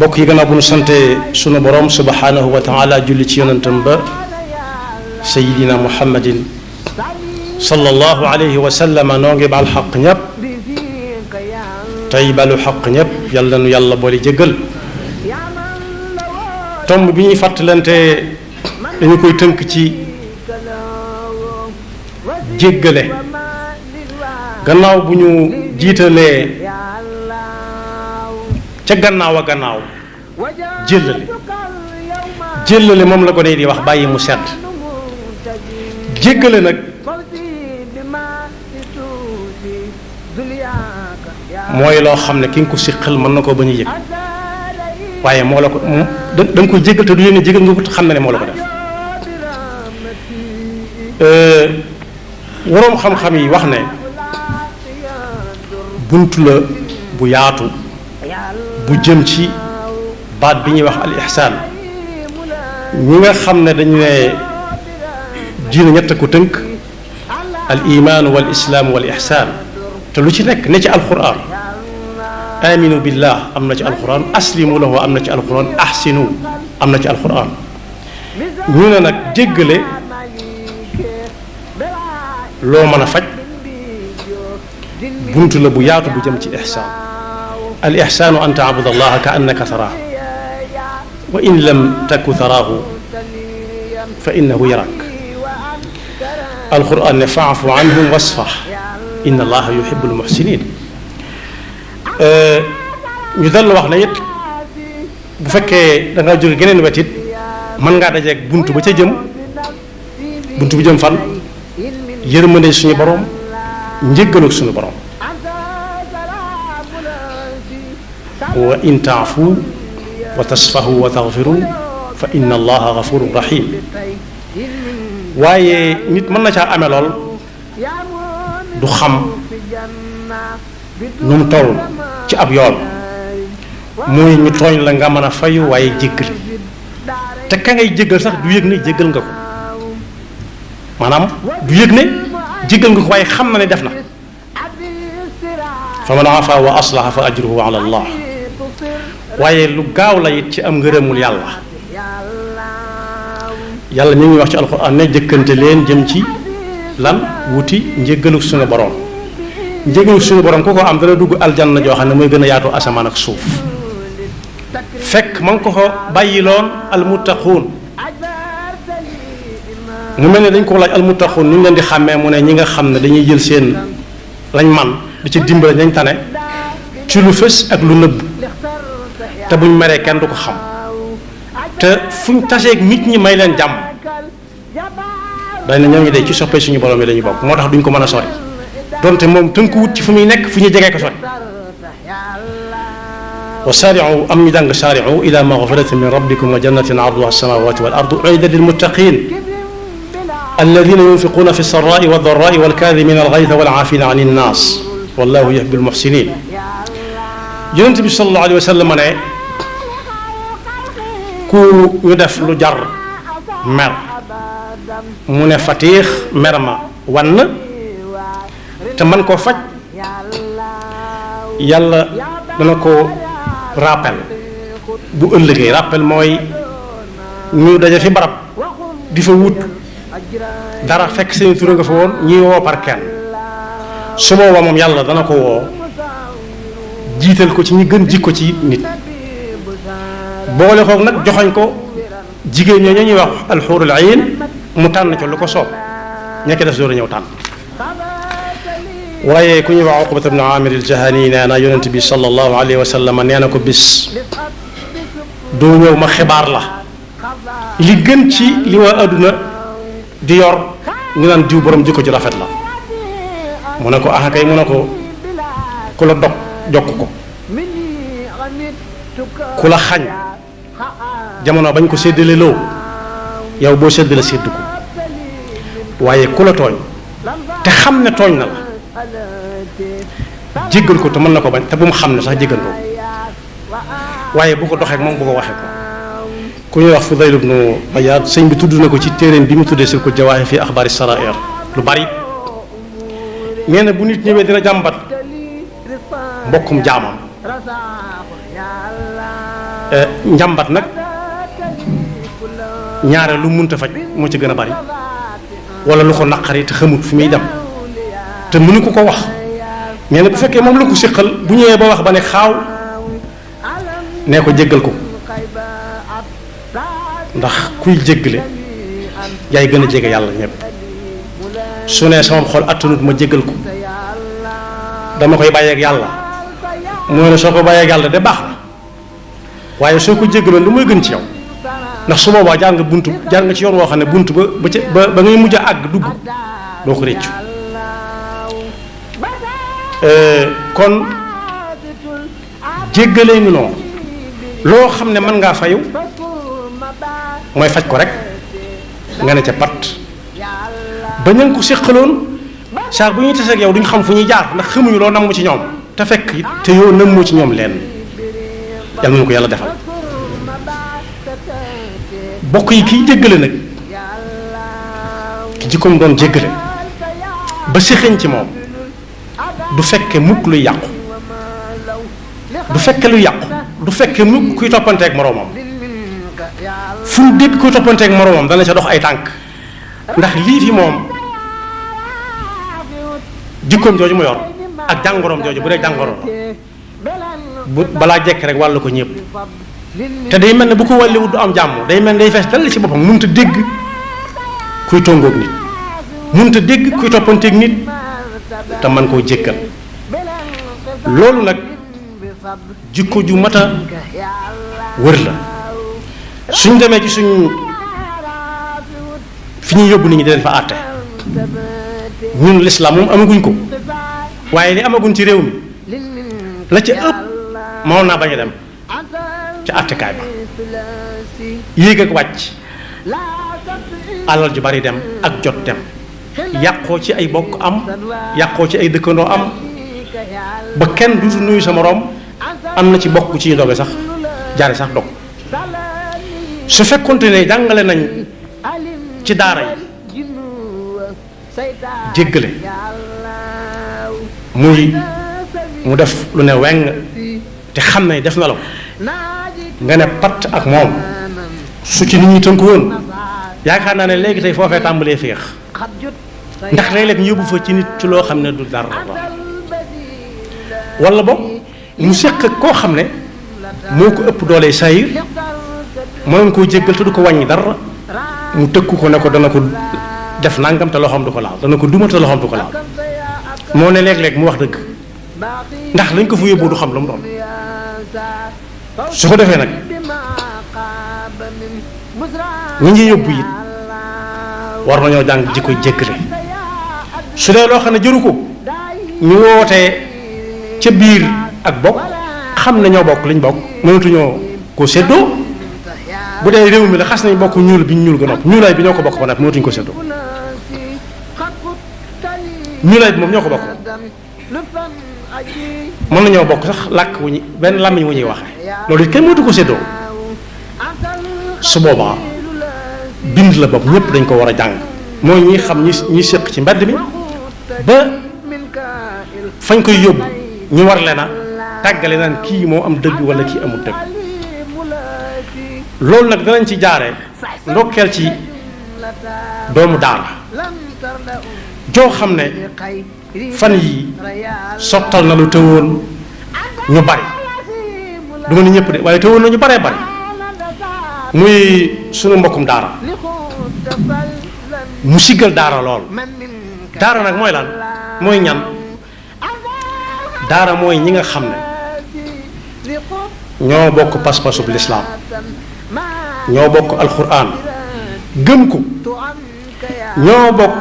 bokk yi gannaaw bu nu sante sunu borom subhanahu wa taala julli ci yonentam ba sayidina muhammadin sallallahu alayhi wa sallam noo ngi baal xaq ñëpp tey balu xaq ñëpp yàlla nu yàlla boole jéggal tomb bi ñuy fàttalante dañu koy tënk ci jéggale gannaaw bu ñu jiitalee ca gannaaw a gannaaw jéllale moom la ko ne di wax bàyyi mu sedd jéggale nag mooy loo xam ne ki nga ko siqal mën na koo bañ a yëg waaye moo la ko da nga koy jéggal te du yéen jéggal nga ko xam na ne moo la ko def waroom xam-xam yi wax ne bunt la bu yaatu bu jëm ci baat bi ñuy wax al ihsaan ñi nga xam ne dañu ne diina ñett ko tënk al imaan wal islaam wal ihsaan te lu ci nekk ne ci alquran aminu billah am na ci alquran aslimu lahu am na ci alquran ahsinu am na ci alquran ñu ne nag jéggale loo mën a faj bunt la bu yaatu bu jëm ci ihsaan al ihsaanu an taabuda allaha ka annaka taraahu wa in lam taku taraahu fa innahu yarak alquran ne faafu anhum wasfax inna allaha yuhibbu almuhsinin ñu dal wax ne it bu fekkee da ngaa jóge geneen wet it mën ngaa dajeeg bunt ba ca jëm bunt bu jëm fan yërmande suñu borom njëggalu suñu borom wa in taafu wa tasfahu wa taxfiru fa inna allaha gafurun rahim waaye nit mën na caa amee lool du xam nu mu toll ci ab yoon muy ñu tooñ la nga mën a fayu waaye jéggal te ka ngay jéggal sax du yëg ne jéggal nga ko maanaam du yëg ne jéggal nga ko waaye xam na ne def na fa man afa wa aslaha fa ajruhu ala allah waaye lu gaaw la it ci am ngërëmul yàlla yàlla ñu ngi wax ci alxuraan ne jëkkante leen jëm ci lan wuti njéggalu suñu borom njéggalu suñu borom ku ko am dana dugg aljanna joo xam ne mooy gën a yaatu asamaan ak suuf fekk ma ngi ko ko bàyyiloon almuttaquun mu mel ne dañ ko laaj almuttaquun ñu leen di xàmmee mu ne ñi nga xam ne dañuy jël seen lañ man di ci dimbale nañ tane ci lu fës ak lu nëbb te buñ meree kenn du ko xam te fuñ taseeg nit ñi may leen jàmm dañ ne ñoo ngi day ci soppee suñu borom yi la ñu bokk moo tax duñ ko mën a sori donte moom tënku wut ci fu muy nekk fu ñu jegee ko sori wa saari'u am ñu jàng saari'u ila maghfiratin min rabbikum wa jannatin arduha as-samawati wal ardu u'iddat lil muttaqin alladhina yunfiquna fi sarra'i wad dharra'i wal kadhimina al ghaytha wal 'afina 'ani an-nas wallahu yuhibbul muhsinin yonent bi sallallahu alayhi wa sallam ne ku ñu def lu jar mer mu ne fatiix mer ma wann te man koo faj yàlla dana ko rappel bu ëllëgee rappel mooy ñu daje fi barab di fa wut dara fekk seen tur nga fa woon ñuy woo par kenn su boobaa moom yàlla dana ko woo jiital ko ci ñi gën jikko ci nit boole xoog nag joxañ ko jigéen ñoo ñuy wax alxuurul ayn mu tànn ko lu ko soob ñekk des door a ñëw tànn waaye ku ñuy wax Uqbata ibn Amir al-Jahani nee na yonent bi sallallahu alayhi wa sallam nee na ko bis doo ñëw ma xibaar la li gën ci li waa adduna di yor ñu naan diw borom jikko ju rafet la mu ne ko ah kay mu ne ko ku la dog jokk ko ku la xañ jamono bañ ko séddale loo yow boo séddale séddu ko waaye ku la tooñ te xam ne tooñ na la jéggal ko te mën na ko bañ te bu mu xam ne sax jéggal ko waaye bu ko doxee moom bu ko waxee ko ku ñuy wax Fudayl ibnu Iyaad sëñ bi tudd na ko ci téeréem bi mu tuddee Silkul Jawaahir fi axbaari saraa'ir lu bari nee na bu nit ñëwee dina jàmbat mbokkum jaamam njàmbat nag ñaare lu munta faj moo ci gën a bari wala lu ko naqari te xamut fi muy dem te mënu ko wax mais bu fekkee moom la ko séqal bu ñëwee ba wax ba ne xaaw nee ko jéggal ko ndax kuy jéggale yaay gën a jege yàlla ñëpp su ne sama xol attanut ma jéggal ko dama koy bàyyeeg yàlla mooy ne soo ko bàyyeeg yàlla de baax na waaye soo ko jéggaloon lu mooy gën ci yow ndax su boobaa jaar nga ci yoon woo xam ne bunt ba ngay mujj a àgg dugg doo ko réccu kon jéggalee ngi noonu loo xam ne mën ngaa fayu mooy faj ko rek nga ne ca pat ba ñu ko séqaloon saa bu ñuy taseeg yow duñ xam fu ñuy jaar ndax xamuñu loo namm ci ñoom te fekk te yow nammoo ci ñoom leen yàlla na ko yàlla defal bokk yi kiy jéggale nag ki jikkoom doon jéggale ba séxeñ ci moom du fekke mukk luy yàqu du fekke luy yàqu du fekke mukk kuy toppanteeg moroomam fu mu dégg kuy toppanteeg moroomam dana ca dox ay tànk ndax lii fi moom jikkoom jooju mu yor ak jàngoroom jooju bu dee jàngoro bu balaa jekk rek wàllu ko ñëpp te day mel ne bu ko wàlliwut du am jàmm day mel ne day fees dal ci boppam mënut a dégg kuy tongoog nit mënut a dégg kuy toppanteeg nit te man koo jéggal loolu nag jikko ju mat a wër la suñ demee ci suñ fi ñuy yóbbu nit ñi di leen fa àtte ñun lislaam moom amaguñ ko waaye li amaguñ ci réew mi la ca ëpp moo naa bañ a dem ca àttekaay ba yéeg ak wàcc alal ju bari dem ak jot dem yàqoo ci ay bokk am yàqoo ci ay dëkkandoo am ba kenn du nuyu sa moroom am na ci bokk bu ciy doge sax jaare sax dog su fekkonte ne jàngale nañ ci daara yi jéggale muy mu def lu ne weng te xam ne def na la nga ne patt ak moom su ci nit ñi tënku woon yaakaar naa ne léegi tey foofee tàmbalee féex ndax léeg-léeg ñu yóbbu fa ci nit ci loo xam ne du dara wala boog mu séq ak koo xam ne moo ko ëpp doole sayir mënoon koo jéggal te du ko wàññi dara mu tëkku ko ne ko dana ko def nangam te loxoom du ko laal dana ko duma te loxoom du ko laal moo ne léeg-léeg mu wax dëgg ndax lañ ko fa yóbbu du xam lu mu doon su ko defee nag ñi ngi yóbbu it war nañoo jàng ji koy jéggale su dee loo xam ne jëru ko ñu wootee ca biir ak bokk xam ne ñoo bokk liñ bokk mënatuñoo ko séddoo bu dee réew mi la xas nañ bokk ñuul bi ñu ñuul ga nopp ñuulaay bi ñoo ko bokk ba nag mënatuñ ko séddoo ñuulaay bi moom ñoo ko bokk mën nañoo bokk sax làkk wu ñu benn làmmiñ wu ñuy waxe loolu it kenn mënatu ko séddoo su boobaa bind la bopp ñëpp dañ ko war a jàng mooy ñi xam ñi séq ci mbedd mi ba fañ koy yóbbu ñu war leen a tàggale naan kii moo am dëgg wala kii amul dëgg loolu nag danañ ci jaaree ndokkeel ci doomu daara joo xam ne fan yii sottal na lu tëwoon ñu bari du ma ni ñëpp de waaye tëwoon na ñu baree bari muy sunu mbokkum daara mu siggal daara lool daara nag mooy lan mooy ñan daara mooy ñi nga xam ne ñoo bokk pas-pasub lislaam ñoo bokk alxuraan gëm ko ñoo bokk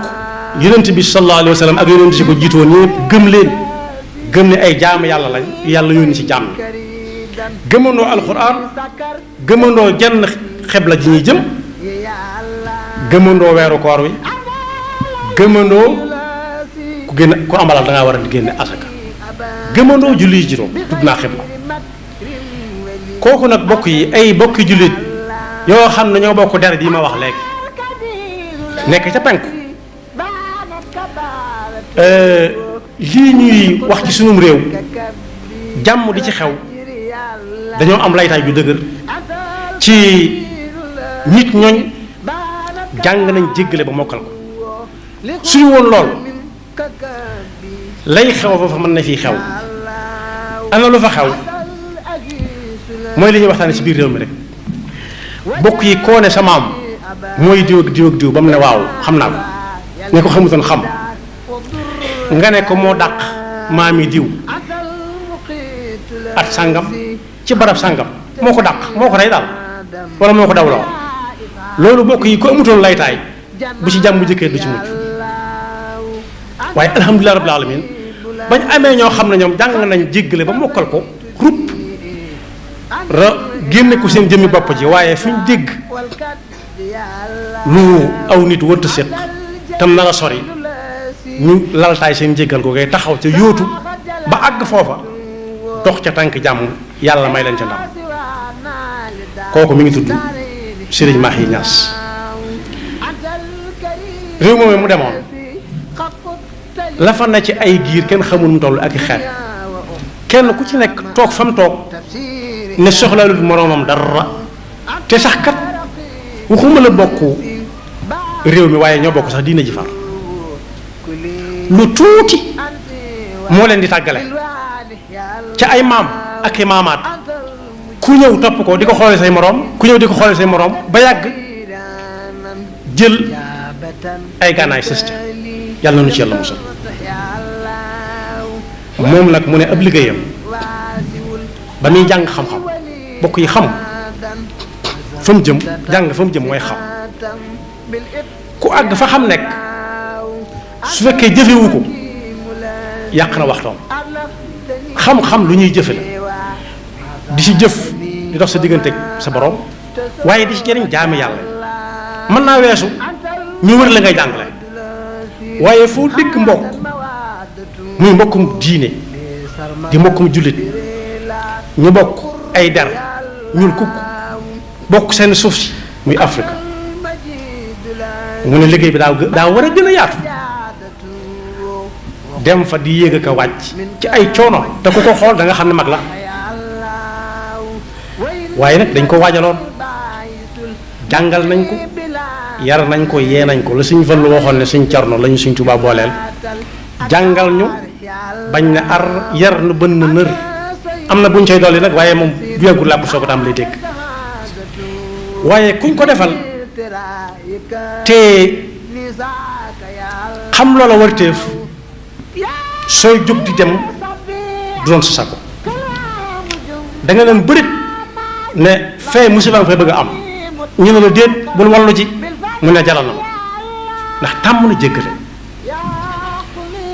yonent bi sallallahu alayhi wa sallam ak yonent si ko jiitoon ñëpp gëm leen gëm ne ay jaam yàlla lañ yàlla yónni ci jaam gëmandoo alxuraan gëmandoo jenn xebla ji ñuy jëm gëmandoo weeru koor wi gëmandoo ku amalal da ngaa war a di génne asaka gëmandoo julli juróom tudd naa xebla kooku nag bokk yi ay bokki jullit yoo xam ne ñoo bokk deret yi ma wax léegi nekk ca penku lii ñuy wax ci sunum réew jàmm di ci xew dañoo am laytaay ju dëgër ci nit ñooñ jàng nañ jéggale ba mokkal ko suñu woon lool lay xew ba fa mën na fii xew ana lu fa xew mooy li ñuy waxtaane ci biir réew mi rek bokk yi koo ne sa maam mooy diw ak diw ak diw ba mu ne waaw xam naa ko ne ko xamutoon xam nga ne ko moo dàq maami diw at sàngam ci barab sàngam moo ko dàq moo ko rey daal wala moo ko dawloo loolu bokk yi ko amutoon laytaay bu ci jàmm bu jëkkee du ci mujj waaye alhamdulilah rabbil alamin bañ amee ñoo xam ne ñoom jàng nañ jéggale ba mokkal ko rupp ra génne ko seen jëmmi bopp ji waaye fu ñu dégg lu aw nit wërta séq tam nar a sori ñu laltaay seen jéggal ko ngay taxaw ca yóotu ba àgg foofa dox ca tànk jàmm yàlla may leen ca ndam kooku mi ngi tudd Sëriñ Mahi Niass réew moom mu demoon la fa na ci ay giir kenn xamul mu toll ak i xeet kenn ku ci nekk toog fa mu toog ne soxlaalul moroomam dara te sax kat waxuma la bokk réew mi waaye ñoo bokk sax diina ji far lu tuuti moo leen di tàggale ca ay maam ak i maamaat ku ñëw topp ko di ko xoole say moroom ku ñëw di ko xoole say moroom ba yàgg jël ay gànnaay sës ca yàlla na nu ci yàlla musal moom nag mu ne ab liggéeyam ba muy jàng xam-xam bokk yi xam fa mu jëm jàng fa mu jëm mooy xam ku àgg fa xam nekk su fekkee jëfewu ko yàq na waxtoom xam-xam lu ñuy jëfe la di ci jëf di dox sa diggante sa borom waaye di ci jëriñ jaami yàlla mën naa weesu ñu wër la ngay jàngale waaye foo dégg mbokk muy mbokkum diine di mbokkum jullit ñu bokk ay der ñuul kukk bokk seen suuf si muy Afrique mu ne liggéey bi daa war a gën a yaatu dem fa di yéeg ak a wàcc ci ay coono te ku ko xool da nga xam ne mag la waaye nag dañ ko waajaloon jàngal nañ ko yar nañ ko yee nañ ko la suñ fan lu waxoon ne suñ carno lañu suñ Tuubaa booleel jàngal ñu bañ ne ar yar nu bën na nër am na buñ cay dolli nag waaye moom bu yàggul làpp soo ko tam lay dégg waaye kuñ ko defal te xam loola warteef sooy jóg di dem du doon sa sako da nga leen bërit ne fee musibaam fay bëgg a am ñu ne la déet bul wallu ci mu ne jalal na ma ndax tàmm na jéggale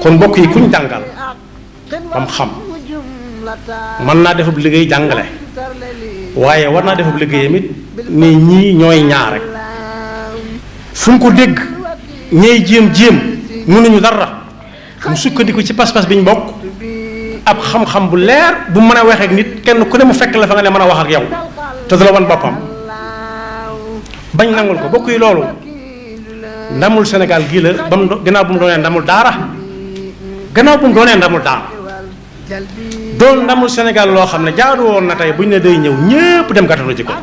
kon mbokk yi kuñ jàngal bam xam mën naa defub liggéey jàngale waaye war naa defub liggéeyam it ni ñii ñooy ñaar rek fu mu ko dégg ñey jéem mënuñu dara mu sukkandiku ci pas-pas bi ñu bokk ab xam-xam bu leer bu mën a waxee ak nit kenn ku ne mu fekk la fa nga ne mën a wax ak yow te du la wan boppam bañ nangul ko bokk yi loolu ndamul Sénégal gii la ba mu gannaaw bu mu doonee ndamul daara doon ndamul Sénégal loo xam ne jaadu woon na tey buñ ne day ñëw ñépp dem gàttanu ji ko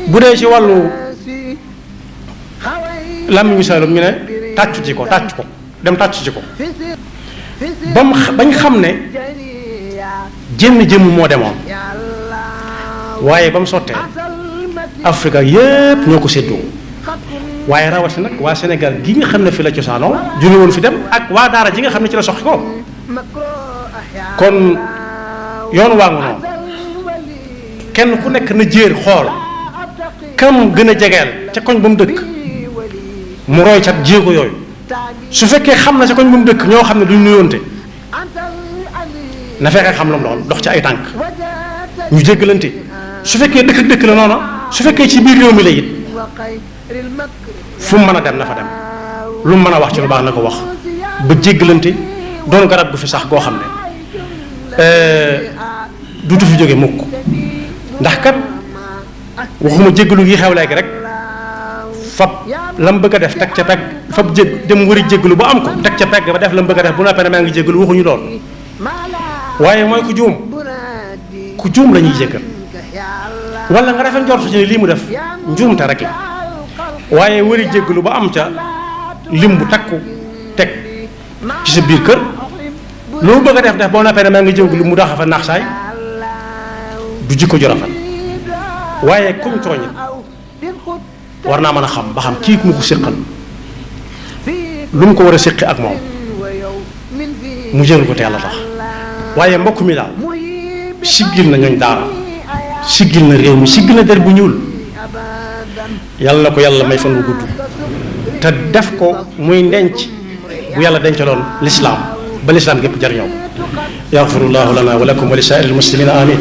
bu dee ci wàllu lam misaalum ñu ne tàccu ko dem tàccu ci ko bañ xam ne jënn jëmm moo demoon waaye ba mu sottee Afrique yépp ñoo ko séddoo waaye rawati nag waa Sénégal gi nga xam ne fi la cosaanoo jóge woon fi dem ak waa daara ji nga xam ne ci la soxi ko kon yoon waa nga noonu kenn ku nekk na jéer xool kam gën a jegeel ca koñ ba mu dëkk mu roy cat jéego yooyu su fekkee xam na ca koñ ba mu dëkk ñoo xam ne duñ nuyoonte na fekkee xam lu mu doon dox ci ay tànk ñu jéggalante su fekkee dëkk ak dëkk la noonu su fekkee ci biir réew mi la it fu mu mën a dem na fa dem lu mu mën a wax ci lu baax na ko wax ba jéggalante doon garab gu fi sax goo xam ne duutu fi jóge mukk ndax kat waxuma jéggalu yi xew léegi rek fab la mu bëgg a def teg ca pegg fab dem wëri jéggalu ba am ko teg ca pegg ba def la mu bëgg a def bu noppee ne maa ngi jéggalu waxuñu lool waaye mooy ku juum la ñuy jéggal wala nga rafet njort ci ne lii mu def njuumte rek la waaye wari jéggalu ba am ca lim bu takku teg ci sa biir kër loolu bëgg a def boo noppee ne maa ngi jéggalu mu daxa fa naax saay du jikko ju rafet waaye kuñ tooñ war naa mën a xam ba xam kii ku mu ko séqal lu mu ko war a séqi ak moom mu jël ko te yàlla tax waaye mbokk mi daal siggil na ñooñ daara siggil na réew mi siggil na der bu ñuul yàlla na ko yàlla may fan wu gudd te def ko muy ndenc bu yàlla dencaloon lislaam ba lislaam gépp jariñoo yaxfirullahu lana wa lakum wa li saa'iril muslimina amin